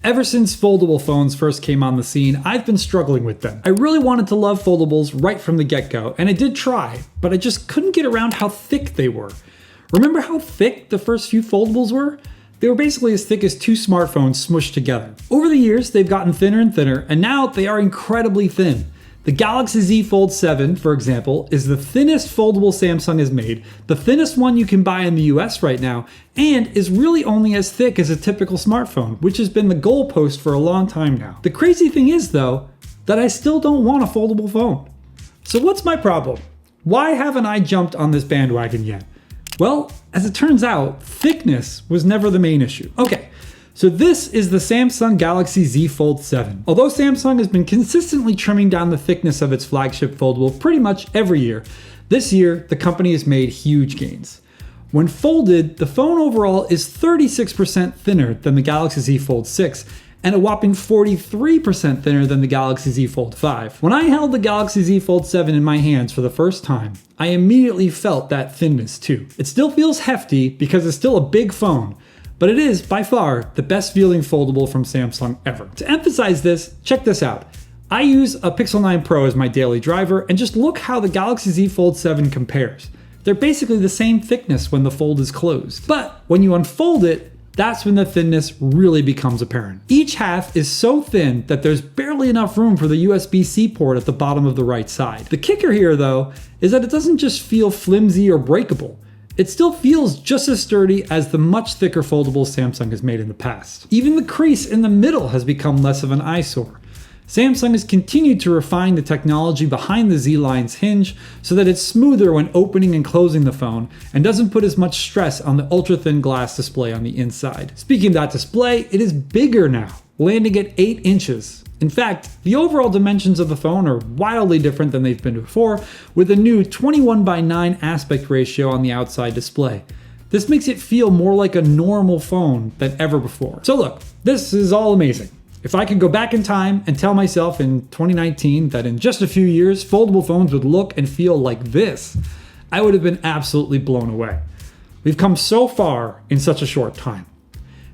Ever since foldable phones first came on the scene, I've been struggling with them. I really wanted to love foldables right from the get-go, and I did try, but I just couldn't get around how thick they were. Remember how thick the first few foldables were? They were basically as thick as two smartphones smushed together. Over the years, they've gotten thinner and thinner, and now they are incredibly thin. The Galaxy Z Fold 7, for example, is the thinnest foldable Samsung has made, the thinnest one you can buy in the US right now, and is really only as thick as a typical smartphone, which has been the goalpost for a long time now. The crazy thing is, though, that I still don't want a foldable phone. So what's my problem? Why haven't I jumped on this bandwagon yet? Well, as it turns out, thickness was never the main issue. Okay. So this is the Samsung Galaxy Z Fold 7. Although Samsung has been consistently trimming down the thickness of its flagship foldable pretty much every year, this year the company has made huge gains. When folded, the phone overall is 36% thinner than the Galaxy Z Fold 6 and a whopping 43% thinner than the Galaxy Z Fold 5. When I held the Galaxy Z Fold 7 in my hands for the first time, I immediately felt that thinness too. It still feels hefty because it's still a big phone, but it is, by far, the best feeling foldable from Samsung ever. To emphasize this, check this out. I use a Pixel 9 Pro as my daily driver, and just look how the Galaxy Z Fold 7 compares. They're basically the same thickness when the fold is closed. But when you unfold it, that's when the thinness really becomes apparent. Each half is so thin that there's barely enough room for the USB-C port at the bottom of the right side. The kicker here, though, is that it doesn't just feel flimsy or breakable. It still feels just as sturdy as the much thicker foldables Samsung has made in the past. Even the crease in the middle has become less of an eyesore. Samsung has continued to refine the technology behind the Z line's hinge so that it's smoother when opening and closing the phone and doesn't put as much stress on the ultra-thin glass display on the inside. Speaking of that display, it is bigger now, landing at 8 inches. In fact, the overall dimensions of the phone are wildly different than they've been before, with a new 21:9 aspect ratio on the outside display. This makes it feel more like a normal phone than ever before. So look, this is all amazing. If I could go back in time and tell myself in 2019 that in just a few years, foldable phones would look and feel like this, I would have been absolutely blown away. We've come so far in such a short time.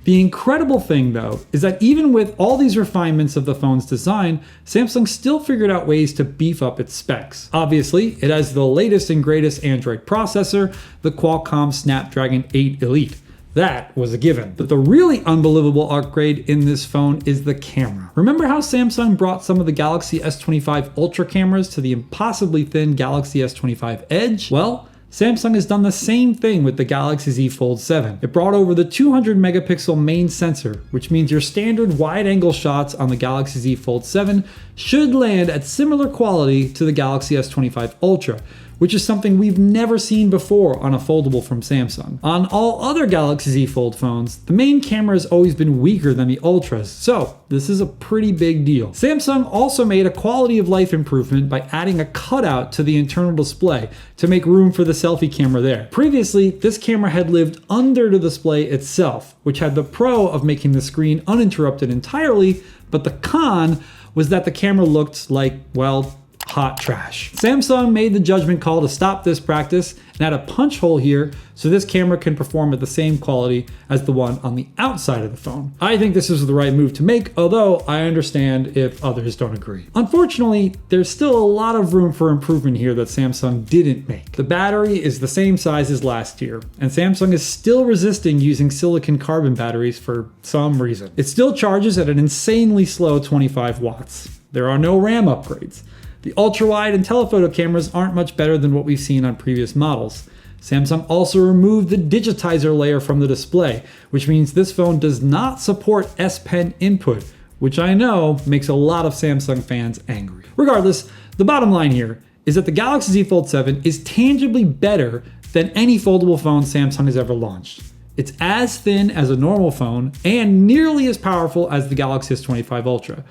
The incredible thing, though, is that even with all these refinements of the phone's design, Samsung still figured out ways to beef up its specs. Obviously, it has the latest and greatest Android processor, the Qualcomm Snapdragon 8 Elite. That was a given. But the really unbelievable upgrade in this phone is the camera. Remember how Samsung brought some of the Galaxy S25 Ultra cameras to the impossibly thin Galaxy S25 Edge? Well, Samsung has done the same thing with the Galaxy Z Fold 7. It brought over the 200 megapixel main sensor, which means your standard wide-angle shots on the Galaxy Z Fold 7 should land at similar quality to the Galaxy S25 Ultra, which is something we've never seen before on a foldable from Samsung. On all other Galaxy Z Fold phones, the main camera has always been weaker than the Ultras, so this is a pretty big deal. Samsung also made a quality of life improvement by adding a cutout to the internal display to make room for the selfie camera there. Previously, this camera had lived under the display itself, which had the pro of making the screen uninterrupted entirely, but the con was that the camera looked like, well, hot trash. Samsung made the judgment call to stop this practice and add a punch hole here so this camera can perform at the same quality as the one on the outside of the phone. I think this is the right move to make, although I understand if others don't agree. Unfortunately, there's still a lot of room for improvement here that Samsung didn't make. The battery is the same size as last year, and Samsung is still resisting using silicon carbon batteries for some reason. It still charges at an insanely slow 25 watts. There are no RAM upgrades. The ultra-wide and telephoto cameras aren't much better than what we've seen on previous models. Samsung also removed the digitizer layer from the display, which means this phone does not support S Pen input, which I know makes a lot of Samsung fans angry. Regardless, the bottom line here is that the Galaxy Z Fold 7 is tangibly better than any foldable phone Samsung has ever launched. It's as thin as a normal phone and nearly as powerful as the Galaxy S25 Ultra.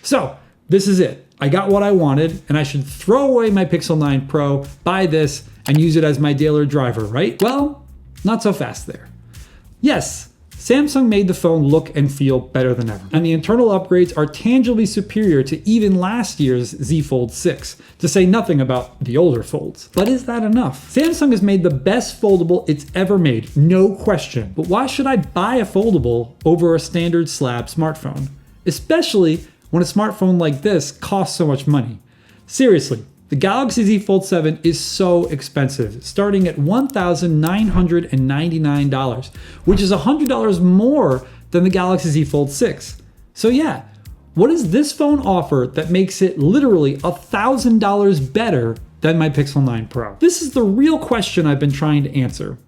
So, this is it. I got what I wanted, and I should throw away my Pixel 9 Pro, buy this, and use it as my daily driver, right? Well, not so fast there. Yes, Samsung made the phone look and feel better than ever, and the internal upgrades are tangibly superior to even last year's Z Fold 6, to say nothing about the older Folds. But is that enough? Samsung has made the best foldable it's ever made, no question. But why should I buy a foldable over a standard slab smartphone? Especially when a smartphone like this costs so much money. Seriously, the Galaxy Z Fold 7 is so expensive, starting at $1,999, which is $100 more than the Galaxy Z Fold 6. So yeah, what does this phone offer that makes it literally $1,000 better than my Pixel 9 Pro? This is the real question I've been trying to answer.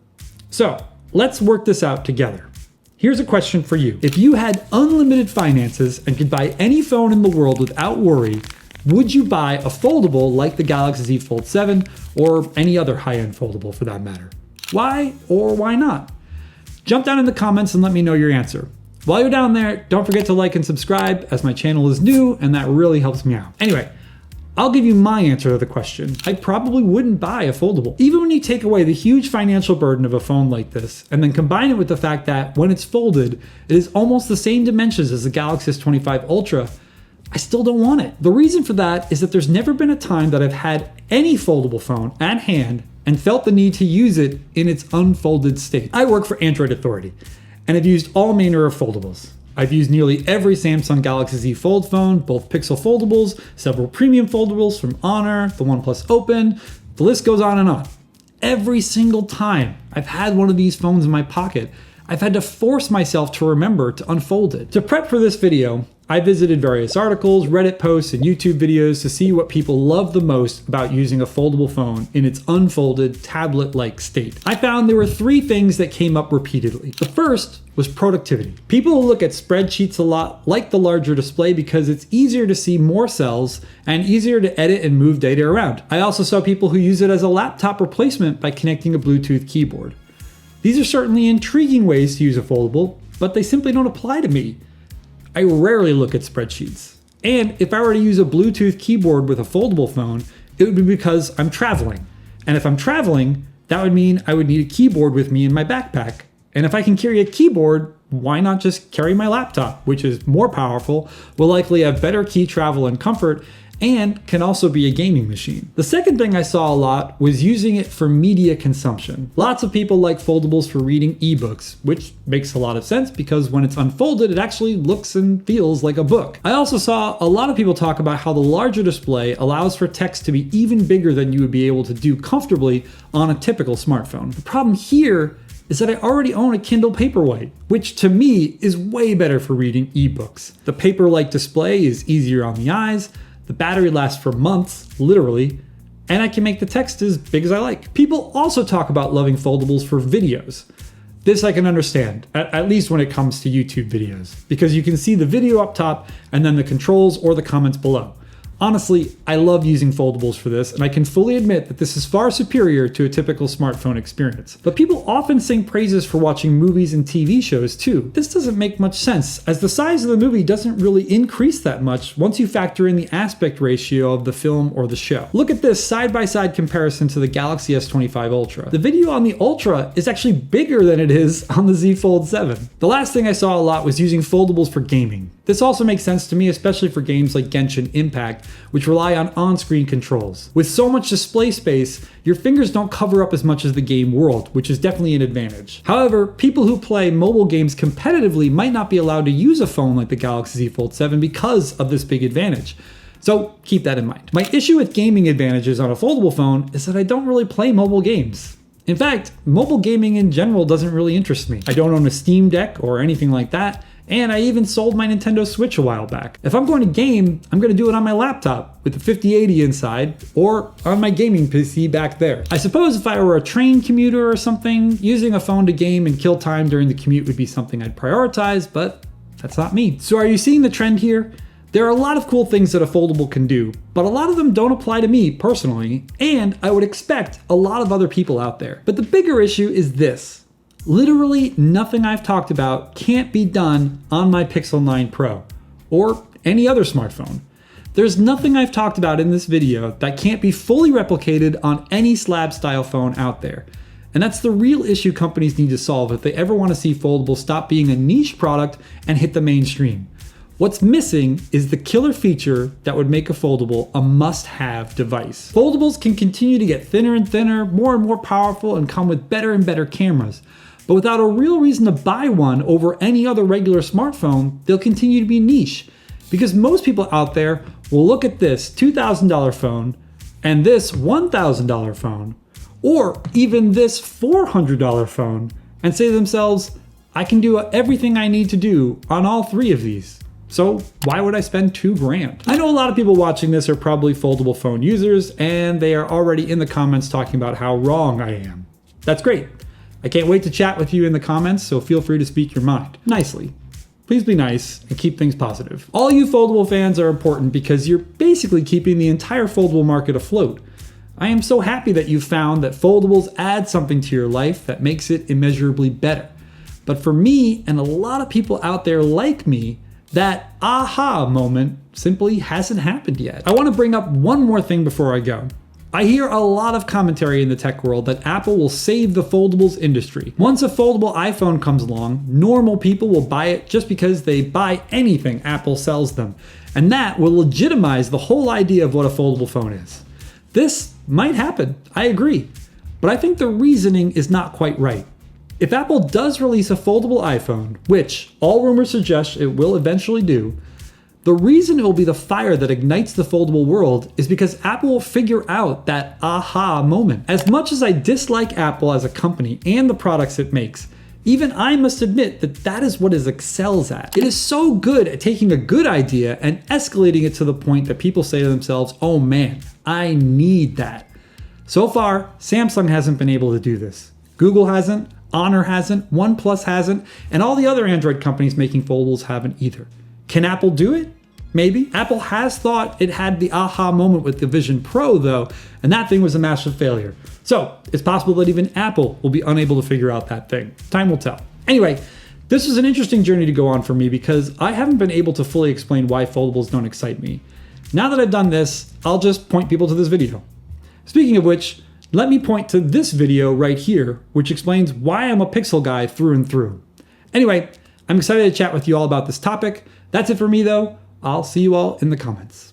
So let's work this out together. Here's a question for you. If you had unlimited finances and could buy any phone in the world without worry, would you buy a foldable like the Galaxy Z Fold 7 or any other high-end foldable for that matter? Why or why not? Jump down in the comments and let me know your answer. While you're down there, don't forget to like and subscribe as my channel is new and that really helps me out. Anyway, I'll give you my answer to the question. I probably wouldn't buy a foldable. Even when you take away the huge financial burden of a phone like this and then combine it with the fact that when it's folded, it is almost the same dimensions as the Galaxy S25 Ultra, I still don't want it. The reason for that is that there's never been a time that I've had any foldable phone at hand and felt the need to use it in its unfolded state. I work for Android Authority and have used all manner of foldables. I've used nearly every Samsung Galaxy Z Fold phone, both Pixel foldables, several premium foldables from Honor, the OnePlus Open, the list goes on and on. Every single time I've had one of these phones in my pocket, I've had to force myself to remember to unfold it. To prep for this video, I visited various articles, Reddit posts, and YouTube videos to see what people love the most about using a foldable phone in its unfolded, tablet-like state. I found there were 3 things that came up repeatedly. The first was productivity. People who look at spreadsheets a lot like the larger display because it's easier to see more cells and easier to edit and move data around. I also saw people who use it as a laptop replacement by connecting a Bluetooth keyboard. These are certainly intriguing ways to use a foldable, but they simply don't apply to me. I rarely look at spreadsheets. And if I were to use a Bluetooth keyboard with a foldable phone, it would be because I'm traveling. And if I'm traveling, that would mean I would need a keyboard with me in my backpack. And if I can carry a keyboard, why not just carry my laptop, which is more powerful, will likely have better key travel and comfort, and can also be a gaming machine. The second thing I saw a lot was using it for media consumption. Lots of people like foldables for reading ebooks, which makes a lot of sense because when it's unfolded, it actually looks and feels like a book. I also saw a lot of people talk about how the larger display allows for text to be even bigger than you would be able to do comfortably on a typical smartphone. The problem here is that I already own a Kindle Paperwhite, which to me is way better for reading ebooks. The paper-like display is easier on the eyes, the battery lasts for months, literally, and I can make the text as big as I like. People also talk about loving foldables for videos. This I can understand, at least when it comes to YouTube videos, because you can see the video up top and then the controls or the comments below. Honestly, I love using foldables for this, and I can fully admit that this is far superior to a typical smartphone experience. But people often sing praises for watching movies and TV shows too. This doesn't make much sense, as the size of the movie doesn't really increase that much once you factor in the aspect ratio of the film or the show. Look at this side-by-side comparison to the Galaxy S25 Ultra. The video on the Ultra is actually bigger than it is on the Z Fold 7. The last thing I saw a lot was using foldables for gaming. This also makes sense to me, especially for games like Genshin Impact, which rely on on-screen controls. With so much display space, your fingers don't cover up as much as the game world, which is definitely an advantage. However, people who play mobile games competitively might not be allowed to use a phone like the Galaxy Z Fold 7 because of this big advantage. So keep that in mind. My issue with gaming advantages on a foldable phone is that I don't really play mobile games. In fact, mobile gaming in general doesn't really interest me. I don't own a Steam Deck or anything like that, and I even sold my Nintendo Switch a while back. If I'm going to game, I'm going to do it on my laptop with the 5080 inside or on my gaming PC back there. I suppose if I were a train commuter or something, using a phone to game and kill time during the commute would be something I'd prioritize, but that's not me. So are you seeing the trend here? There are a lot of cool things that a foldable can do, but a lot of them don't apply to me personally, and I would expect a lot of other people out there. But the bigger issue is this. Literally nothing I've talked about can't be done on my Pixel 9 Pro or any other smartphone. There's nothing I've talked about in this video that can't be fully replicated on any slab style phone out there. And that's the real issue companies need to solve if they ever want to see foldables stop being a niche product and hit the mainstream. What's missing is the killer feature that would make a foldable a must-have device. Foldables can continue to get thinner and thinner, more and more powerful, and come with better and better cameras. But without a real reason to buy one over any other regular smartphone, they'll continue to be niche. Because most people out there will look at this $2,000 phone and this $1,000 phone, or even this $400 phone, and say to themselves, I can do everything I need to do on all three of these. So why would I spend $2,000? I know a lot of people watching this are probably foldable phone users, and they are already in the comments talking about how wrong I am. That's great. I can't wait to chat with you in the comments, so feel free to speak your mind nicely. Please be nice and keep things positive. All you foldable fans are important because you're basically keeping the entire foldable market afloat. I am so happy that you found that foldables add something to your life that makes it immeasurably better. But for me and a lot of people out there like me, that aha moment simply hasn't happened yet. I want to bring up one more thing before I go. I hear a lot of commentary in the tech world that Apple will save the foldables industry. Once a foldable iPhone comes along, normal people will buy it just because they buy anything Apple sells them. And that will legitimize the whole idea of what a foldable phone is. This might happen, I agree. But I think the reasoning is not quite right. If Apple does release a foldable iPhone, which all rumors suggest it will eventually do, the reason it will be the fire that ignites the foldable world is because Apple will figure out that aha moment. As much as I dislike Apple as a company and the products it makes, even I must admit that that is what it excels at. It is so good at taking a good idea and escalating it to the point that people say to themselves, oh man, I need that. So far, Samsung hasn't been able to do this. Google hasn't, Honor hasn't, OnePlus hasn't, and all the other Android companies making foldables haven't either. Can Apple do it? Maybe. Apple has thought it had the aha moment with the Vision Pro though, and that thing was a massive failure. So it's possible that even Apple will be unable to figure out that thing. Time will tell. Anyway, this was an interesting journey to go on for me because I haven't been able to fully explain why foldables don't excite me. Now that I've done this, I'll just point people to this video. Speaking of which, let me point to this video right here, which explains why I'm a Pixel guy through and through. Anyway, I'm excited to chat with you all about this topic. That's it for me though. I'll see you all in the comments.